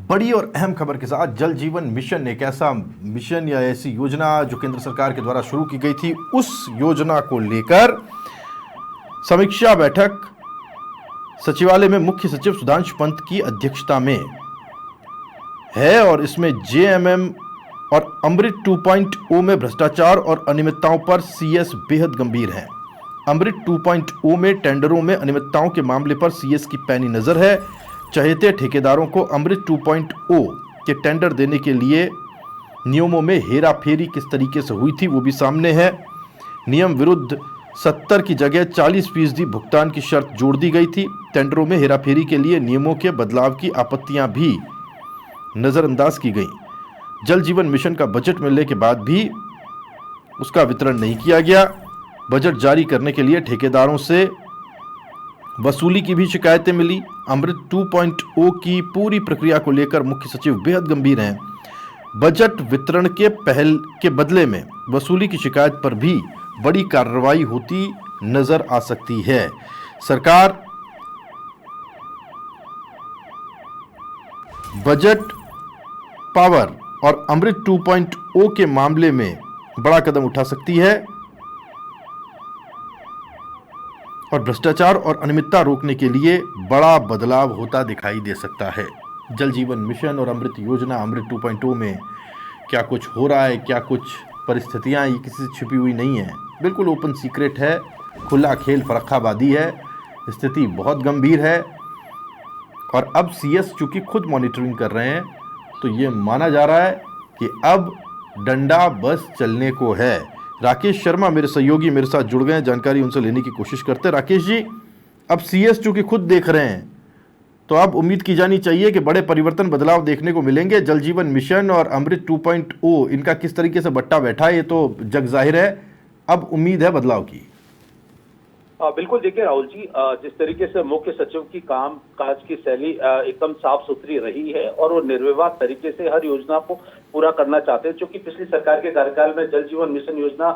बड़ी और अहम खबर के साथ जल जीवन मिशन एक ऐसा मिशन या ऐसी योजना जो केंद्र सरकार के द्वारा शुरू की गई थी, उस योजना को लेकर समीक्षा बैठक सचिवालय में मुख्य सचिव सुधांशु पंत की अध्यक्षता में है और इसमें जेएमएम और अमृत 2.0 में भ्रष्टाचार और अनियमितताओं पर सीएस बेहद गंभीर है। अमृत 2.0 में टेंडरों में अनियमितताओं के मामले पर सीएस की पैनी नजर है। चहेते ठेकेदारों को अमृत 2.0 के टेंडर देने के लिए नियमों में हेराफेरी किस तरीके से हुई थी वो भी सामने है। नियम विरुद्ध 70 की जगह 40% भुगतान की शर्त जोड़ दी गई थी। टेंडरों में हेराफेरी के लिए नियमों के बदलाव की आपत्तियां भी नजरअंदाज की गई। जल जीवन मिशन का बजट मिलने के बाद भी उसका वितरण नहीं किया गया। बजट जारी करने के लिए ठेकेदारों से वसूली की भी शिकायतें मिली। अमृत 2.0 की पूरी प्रक्रिया को लेकर मुख्य सचिव बेहद गंभीर हैं। बजट वितरण के बदले में वसूली की शिकायत पर भी बड़ी कार्रवाई होती नजर आ सकती है। सरकार बजट पावर और अमृत 2.0 के मामले में बड़ा कदम उठा सकती है और भ्रष्टाचार और अनियमितता रोकने के लिए बड़ा बदलाव होता दिखाई दे सकता है। जल जीवन मिशन और अमृत योजना अमृत 2.0 में क्या कुछ हो रहा है, क्या कुछ परिस्थितियां ये किसी से छिपी हुई नहीं है, बिल्कुल ओपन सीक्रेट है, खुला खेल फर्रुखाबादी है, स्थिति बहुत गंभीर है। और अब सीएस चूंकि खुद मॉनिटरिंग कर रहे हैं तो ये माना जा रहा है कि अब डंडा बस चलने को है। राकेश शर्मा मेरे सहयोगी मेरे साथ जुड़ गए हैं, जानकारी उनसे लेने की कोशिश करते हैं। राकेश जी, अब सीएस चूंकि खुद देख रहे हैं तो अब उम्मीद की जानी चाहिए कि बड़े परिवर्तन बदलाव देखने को मिलेंगे। जल जीवन मिशन और अमृत 2.0 इनका किस तरीके से बट्टा बैठा है ये तो जग जाहिर है, अब उम्मीद है बदलाव की। बिल्कुल, देखिए राहुल जी, जिस तरीके से मुख्य सचिव की काम काज की शैली एकदम साफ सुथरी रही है और वो निर्विवाद तरीके से हर योजना को पूरा करना चाहते हैं। क्योंकि पिछली सरकार के कार्यकाल में जल जीवन मिशन योजना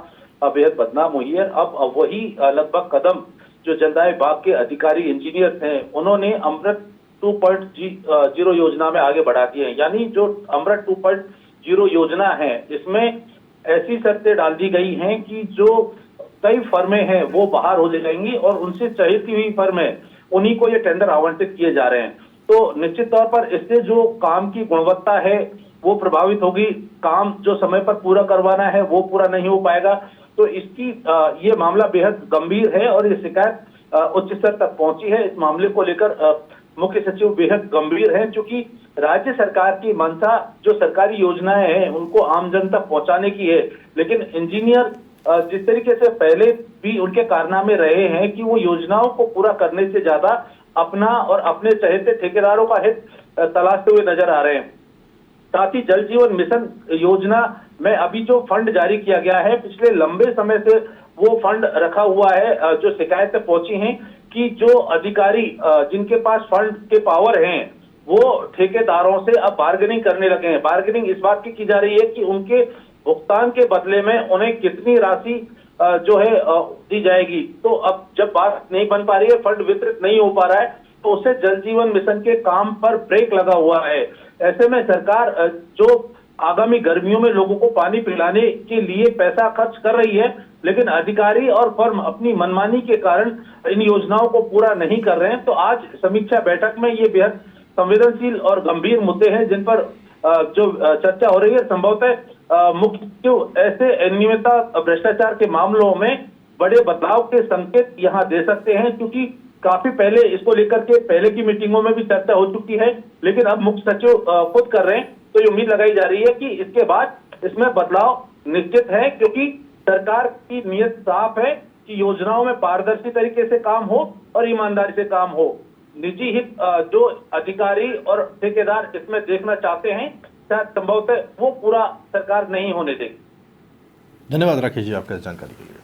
बेहद बदनाम हुई है। अब वही लगभग कदम जो जलदाय विभाग के अधिकारी इंजीनियर थे उन्होंने अमृत 2.0 योजना में आगे बढ़ा दिए हैं। यानी जो अमृत 2.0 योजना है इसमें ऐसी शर्तें डाल दी गई हैं कि जो कई फर्में हैं वो बाहर हो जाएंगी और उनसे चहेती हुई फर्में उन्हीं को ये टेंडर आवंटित किए जा रहे हैं। तो निश्चित तौर पर इससे जो काम की गुणवत्ता है वो प्रभावित होगी। काम जो समय पर पूरा करवाना है वो पूरा नहीं हो पाएगा। तो इसकी ये मामला बेहद गंभीर है और ये शिकायत उच्च स्तर तक पहुंची है। इस मामले को लेकर मुख्य सचिव बेहद गंभीर हैं, क्योंकि राज्य सरकार की मंशा जो सरकारी योजनाएं हैं उनको आम जन तक पहुंचाने की है, लेकिन इंजीनियर जिस तरीके से पहले भी उनके कारनामे रहे हैं कि वो योजनाओं को पूरा करने से ज्यादा अपना और अपने चहेते ठेकेदारों का हित तलाशते हुए नजर आ रहे हैं। साथ ही जल जीवन मिशन योजना में अभी जो फंड जारी किया गया है, पिछले लंबे समय से वो फंड रखा हुआ है। जो शिकायतें पहुंची हैं कि जो अधिकारी जिनके पास फंड के पावर हैं वो ठेकेदारों से अब बार्गेनिंग करने लगे हैं। बार्गेनिंग इस बात की जा रही है कि उनके भुगतान के बदले में उन्हें कितनी राशि जो है दी जाएगी। तो अब जब बात नहीं बन पा रही है, फंड वितरित नहीं हो पा रहा है, तो उससे जल जीवन मिशन के काम पर ब्रेक लगा हुआ है। ऐसे में सरकार जो आगामी गर्मियों में लोगों को पानी पिलाने के लिए पैसा खर्च कर रही है, लेकिन अधिकारी और फर्म अपनी मनमानी के कारण इन योजनाओं को पूरा नहीं कर रहे हैं। तो आज समीक्षा बैठक में ये बेहद संवेदनशील और गंभीर मुद्दे हैं जिन पर जो चर्चा हो रही है। संभवतः मुख्य सचिव ऐसे अनियमितता भ्रष्टाचार के मामलों में बड़े बदलाव के संकेत यहाँ दे सकते हैं, क्योंकि काफी पहले इसको लेकर के पहले की मीटिंगों में भी चर्चा हो चुकी है, लेकिन अब मुख्य सचिव खुद कर रहे हैं। तो ये उम्मीद लगाई जा रही है कि इसके बाद इसमें बदलाव निश्चित है, क्योंकि सरकार की नीयत साफ है कि योजनाओं में पारदर्शी तरीके से काम हो और ईमानदारी से काम हो। निजी हित जो अधिकारी और ठेकेदार इसमें देखना चाहते हैं, शायद संभवतः वो पूरा सरकार नहीं होने देगी। धन्यवाद राकेश जी आपका जानकारी के लिए।